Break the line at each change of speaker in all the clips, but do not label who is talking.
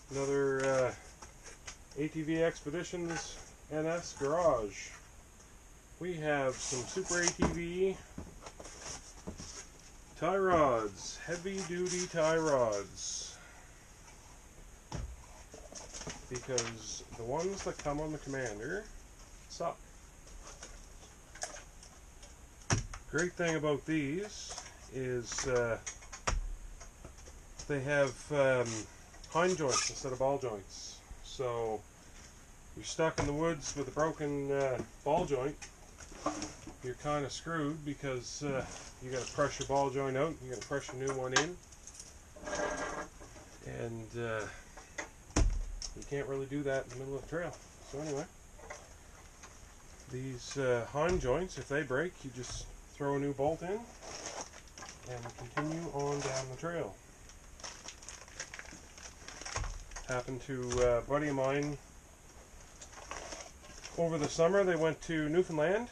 Another ATVexpeditionsNS Garage. We have some SuperATV tie rods, heavy duty tie rods, because the ones that come on the Commander suck. Great thing about these is they have hind joints instead of ball joints. So you're stuck in the woods with a broken ball joint, you're kind of screwed, because you got to press your ball joint out, you got to press your new one in, and you can't really do that in the middle of the trail. So anyway, these hind joints, if they break, you just throw a new bolt in and continue on down the trail. Happened to a buddy of mine over the summer. They went to Newfoundland,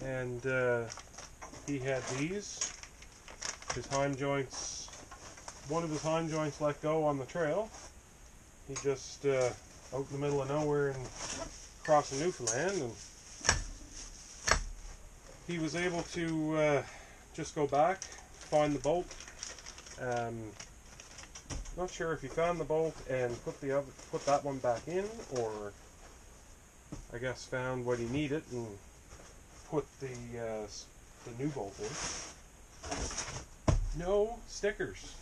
and he had these. His hind joints, one of his hind joints let go on the trail. He just out in the middle of nowhere and crossing Newfoundland, and he was able to just go back, find the bolt. Not sure if he found the bolt and put that one back in, or I guess found what he needed and put the new bolt in. No stickers.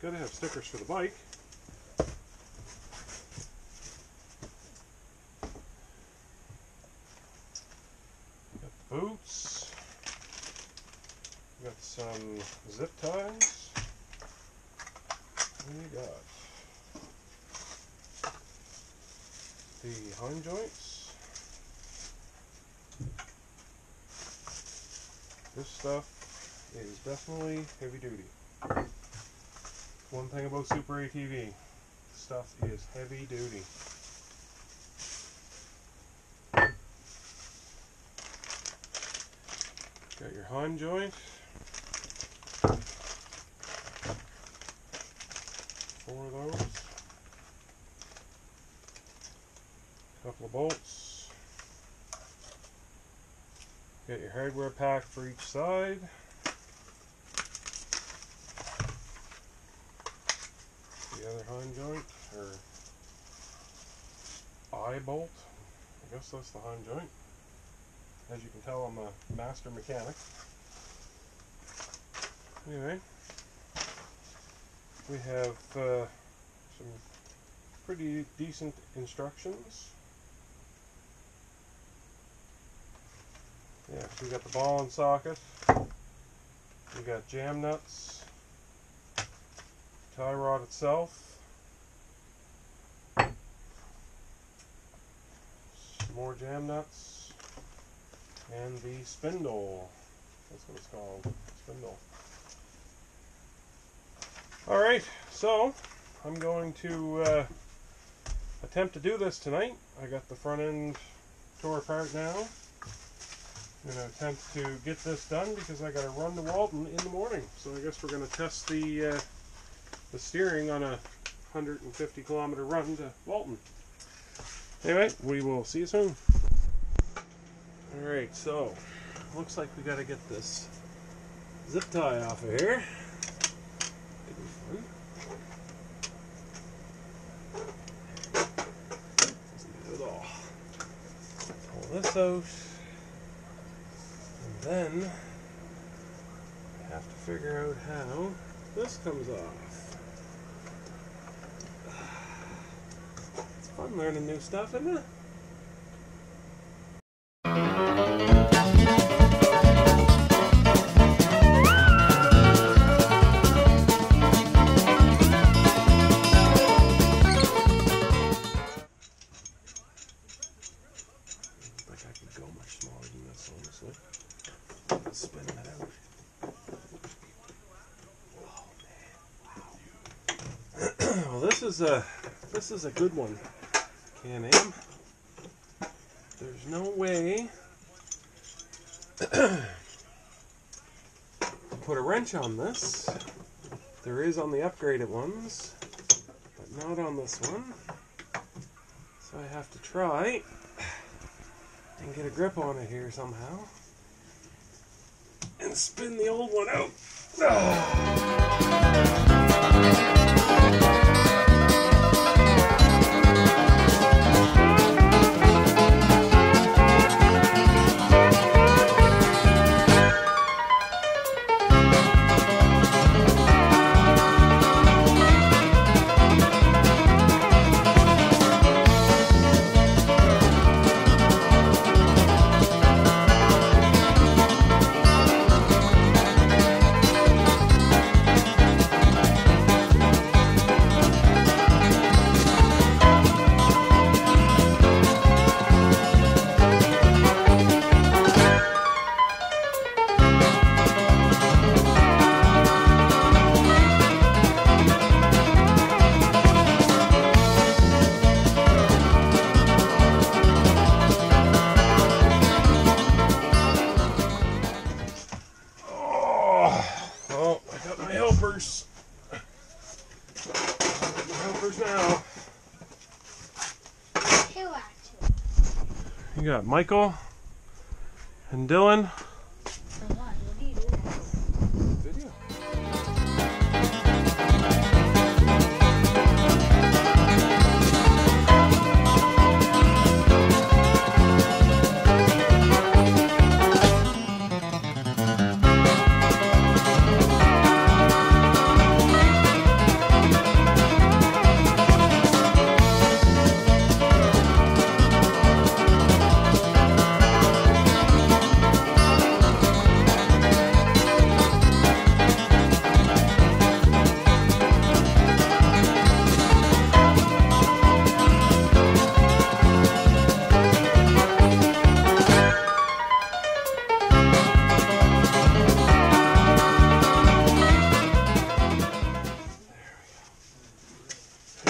Gotta have stickers for the bike. Got the boots. Got some zip ties. And we got the hind joints. This stuff is definitely heavy duty. One thing about SuperATV, stuff is heavy duty. Got your hind joint. 4 of those. Couple of bolts. Got your hardware pack for each side. The other hind joint, or eye bolt. I guess that's the hind joint. As you can tell, I'm a master mechanic. Anyway, we have some pretty decent instructions. Yeah, so we got the ball and socket. We got jam nuts. Tie rod itself. Some more jam nuts. And the spindle. That's what it's called. Spindle. Alright, so I'm going to attempt to do this tonight. I got the front end tore apart now. I'm going to attempt to get this done because I got to run to Walton in the morning. So I guess we're going to test the steering on a 150-kilometer run to Walton. Anyway, we will see you soon. Alright, so looks like we got to get this zip tie off of here. Pull this out, and then I have to figure out how this comes off. It's fun learning new stuff, isn't it? Spin that out. Oh man! Wow. Well, this is a good one, Can-Am. There's no way to put a wrench on this There is on the upgraded ones, but not on this one. So I have to try and get a grip on it here somehow and spin the old one out. Now you got Michael and Dylan.
For what? What are you doing?
Video.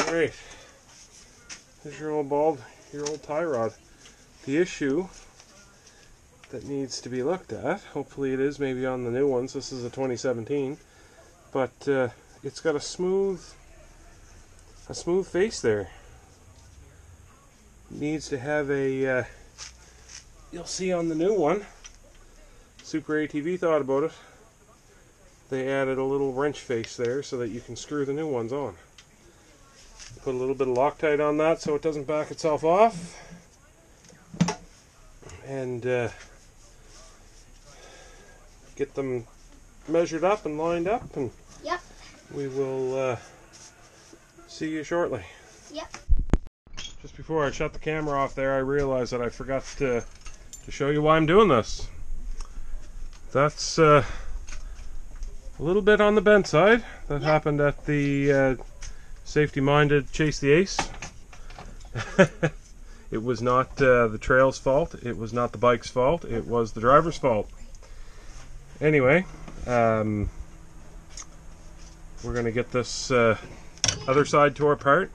Alright, here's your old tie rod. The issue that needs to be looked at, hopefully it is maybe on the new ones, this is a 2017, but it's got a smooth face there. It needs to have a, you'll see on the new one, SuperATV thought about it. They added a little wrench face there so that you can screw the new ones on. Put a little bit of Loctite on that so it doesn't back itself off. And get them measured up and lined up, and
yep,
we will see you shortly.
Yep.
Just before I shut the camera off there, I realized that I forgot to show you why I'm doing this. That's a little bit on the bent side. That happened at the safety-minded Chase the Ace. It was not the trail's fault. It was not the bike's fault. It was the driver's fault. Anyway, we're going to get this other side tore apart.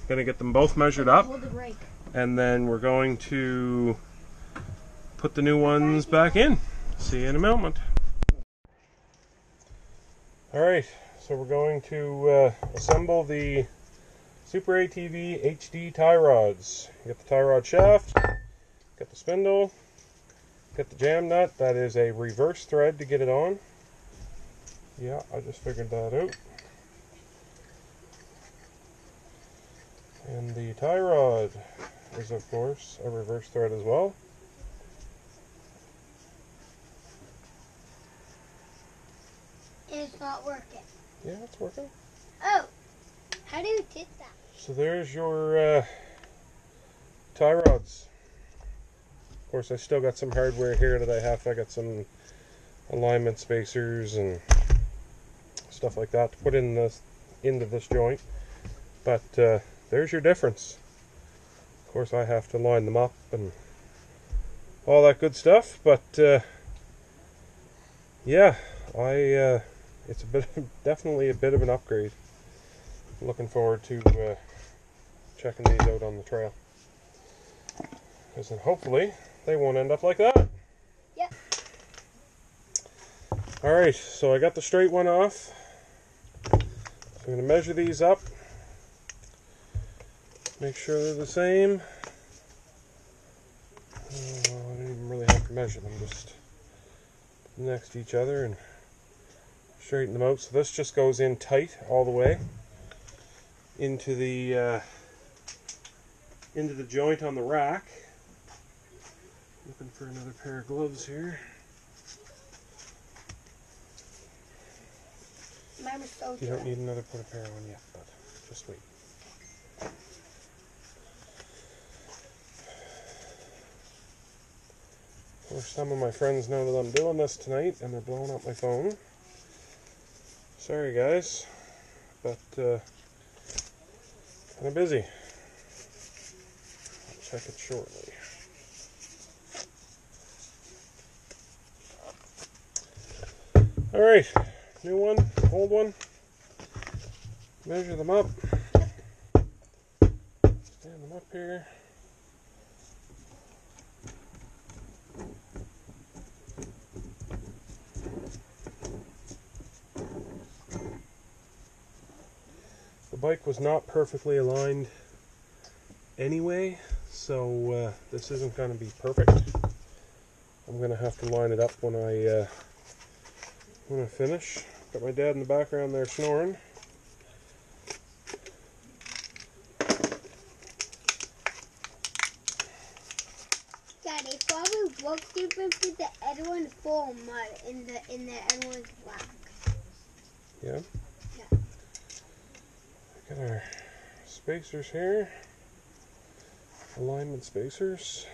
Going to get them both measured up, and then we're going to put the new ones back in. See you in a moment. Alright, so we're going to assemble the SuperATV HD Tie Rods. You got the tie rod shaft, got the spindle, got the jam nut. That is a reverse thread to get it on. Yeah, I just figured that out. And the tie rod is, of course, a reverse thread as well.
It's not working.
Yeah, it's working.
Oh, how do you did that?
So there's your tie rods. Of course, I still got some hardware here that I got some alignment spacers and stuff like that to put in into this joint. But there's your difference. Of course, I have to line them up and all that good stuff. But yeah, it's definitely a bit of an upgrade. I'm looking forward to checking these out on the trail, because then hopefully they won't end up like that.
Yep.
Alright, so I got the straight one off. I'm going to measure these up, make sure they're the same. I don't even really have to measure them, just next to each other and straighten them out. So this just goes in tight all the way into the joint on the rack. Looking for another pair of gloves here. You don't need another put a pair on yet, but just wait. Of course, some of my friends know that I'm doing this tonight and they're blowing up my phone. Sorry guys, but kind of busy. I'll check it shortly. Alright, new one, old one. Measure them up. Stand them up here. The bike was not perfectly aligned anyway, so this isn't going to be perfect. I'm going to have to line it up when I finish. Got my dad in the background there snoring.
Daddy, if I would walk different with the other one full mud in the other one's black.
Yeah?
Yeah.
Got our spacers here. Alignment spacers.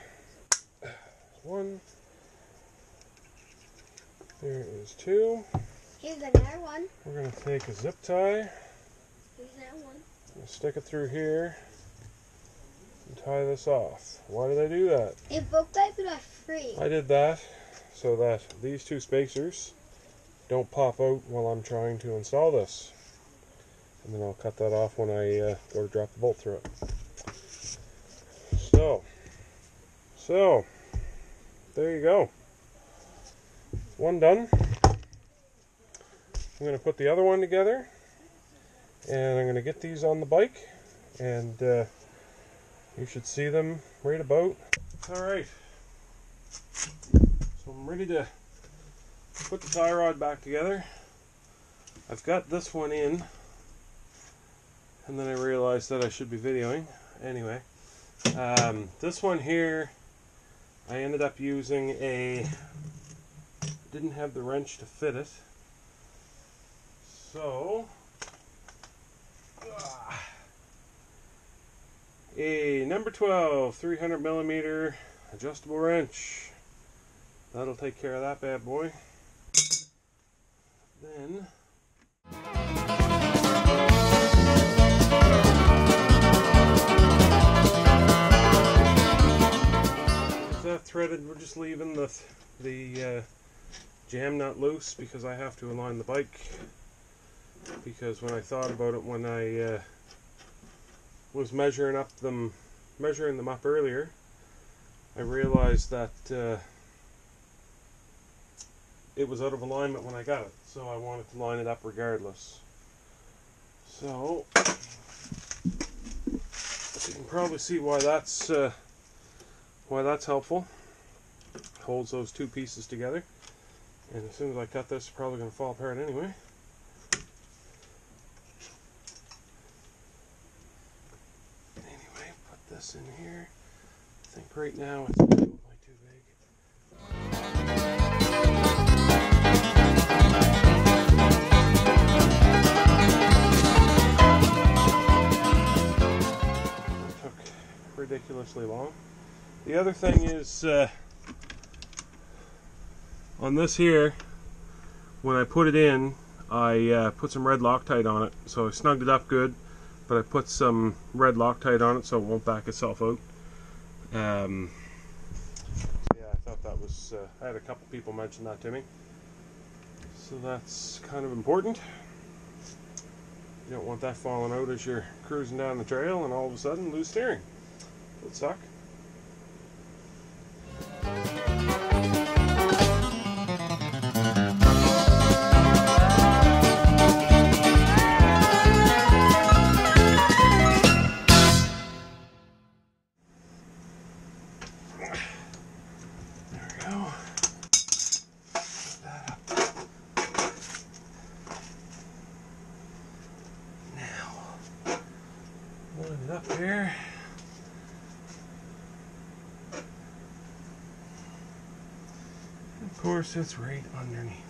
One. There is two.
Here's another one.
We're going to take a zip tie.
Here's another one.
Stick it through here and tie this off. Why did I do that?
It looked like it was free.
I did that so that these two spacers don't pop out while I'm trying to install this. And then I'll cut that off when I go to drop the bolt through it. So there you go. One done. I'm going to put the other one together, and I'm going to get these on the bike, and you should see them right about. Alright, so I'm ready to put the tie rod back together. I've got this one in, and then I realized that I should be videoing. Anyway, this one here, I ended up using didn't have the wrench to fit it. So, a number 12 300mm adjustable wrench. That'll take care of that bad boy. Then is that threaded? We're just leaving the jam nut loose because I have to align the bike. Because when I thought about it, when I was measuring them up earlier, I realized that it was out of alignment when I got it, so I wanted to line it up regardless. So you can probably see why that's helpful. Holds those two pieces together, and as soon as I cut this, it's probably going to fall apart anyway. This in here. I think right now it's probably too big. It took ridiculously long. The other thing is on this here, when I put it in, I put some red Loctite on it, so I snugged it up good. But I put some red Loctite on it so it won't back itself out. Yeah, I thought that was, I had a couple people mention that to me. So that's kind of important. You don't want that falling out as you're cruising down the trail and all of a sudden lose steering. It would suck. up here. Of course, it's right underneath.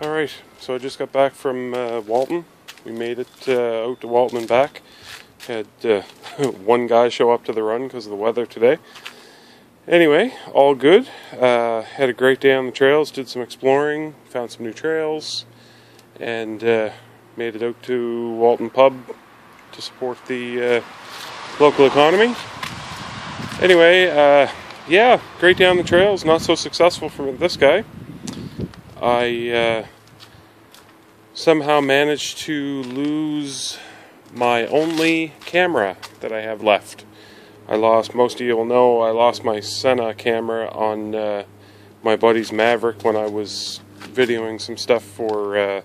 Alright, so I just got back from Walton. We made it out to Walton and back. Had one guy show up to the run because of the weather today. Anyway, all good. Had a great day on the trails, did some exploring, found some new trails, and made it out to Walton Pub to support the local economy. Anyway, yeah, great day on the trails, not so successful for this guy. I somehow managed to lose my only camera that I have left. I lost, most of you will know, I lost my Senna camera on my buddy's Maverick when I was videoing some stuff for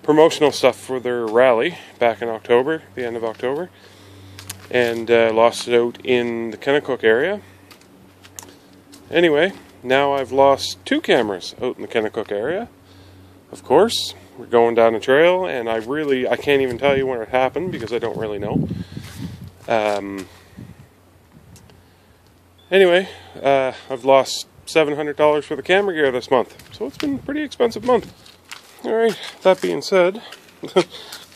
promotional stuff for their rally back in October, the end of October, and lost it out in the Kennecook area. Anyway, now I've lost two cameras out in the Kennecook area. Of course, we're going down a trail, and I can't even tell you when it happened because I don't really know. Anyway, I've lost $700 for the camera gear this month, so it's been a pretty expensive month. Alright, that being said,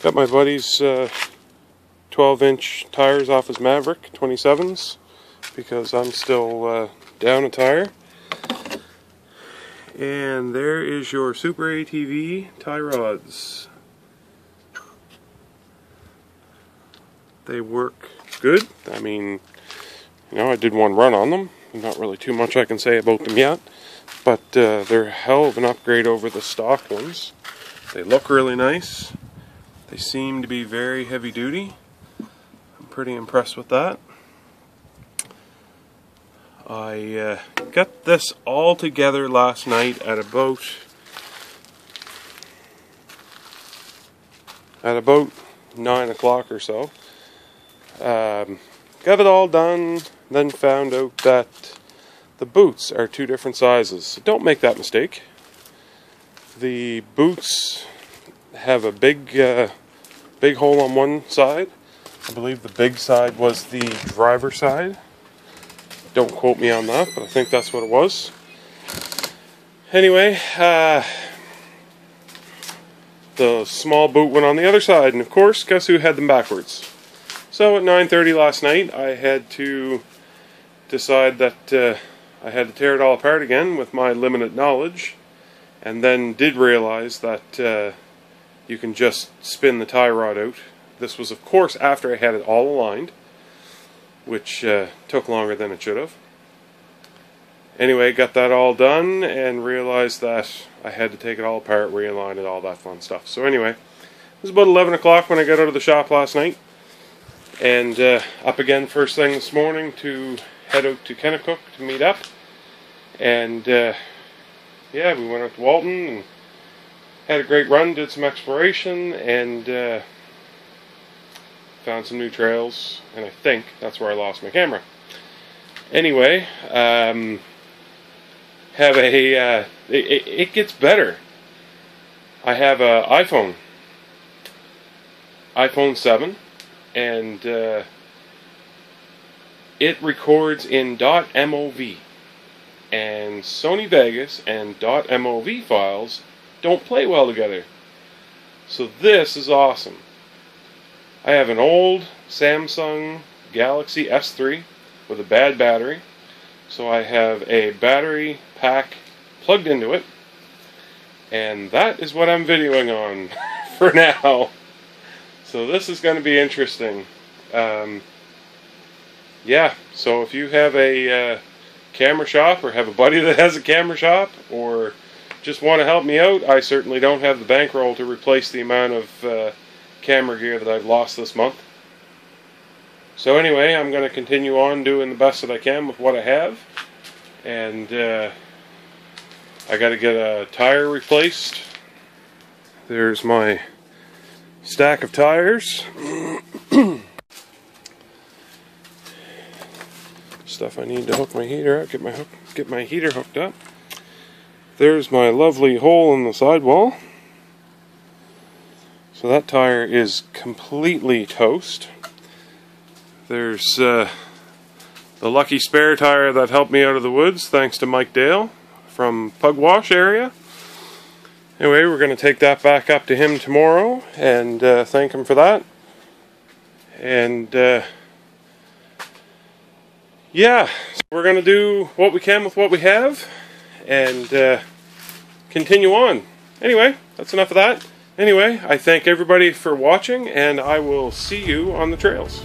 got my buddy's 12-inch tires off his Maverick 27s because I'm still down a tire. And there is your SuperATV tie rods. They work good. I mean, you know, I did one run on them. Not really too much I can say about them yet, but they're a hell of an upgrade over the stock ones. They look really nice. They seem to be very heavy duty. I'm pretty impressed with that. I got this all together last night at about 9 o'clock or so. Got it all done, then found out that the boots are two different sizes. Don't make that mistake. The boots have a big hole on one side. I believe the big side was the driver's side. Don't quote me on that, but I think that's what it was. Anyway, the small boot went on the other side, and of course, guess who had them backwards? So at 9:30 last night, I had to decide that I had to tear it all apart again with my limited knowledge, and then did realize that you can just spin the tie rod out. This was, of course, after I had it all aligned, which took longer than it should have. Anyway, got that all done and realized that I had to take it all apart, realign it, all that fun stuff. So anyway, it was about 11 o'clock when I got out of the shop last night, and up again first thing this morning to head out to Kennecook to meet up. And yeah, we went out to Walton and had a great run, did some exploration, and found some new trails, and I think that's where I lost my camera. Anyway, have a it gets better. I have a iPhone 7, and it records in .mov, and Sony Vegas and .mov files don't play well together. So this is awesome. I have an old Samsung Galaxy S3 with a bad battery, so I have a battery pack plugged into it, and that is what I'm videoing on for now. So this is going to be interesting. yeah, so if you have a camera shop or have a buddy that has a camera shop or just want to help me out, I certainly don't have the bankroll to replace the amount of camera gear that I've lost this month. So anyway, I'm going to continue on doing the best that I can with what I have, and I got to get a tire replaced. There's my stack of tires. Stuff I need to hook my heater up, get my heater hooked up. There's my lovely hole in the sidewall. So that tire is completely toast. There's the lucky spare tire that helped me out of the woods, thanks to Mike Dale from Pugwash area. Anyway, we're going to take that back up to him tomorrow and thank him for that. And yeah, so we're going to do what we can with what we have and continue on. Anyway, that's enough of that. Anyway, I thank everybody for watching, and I will see you on the trails.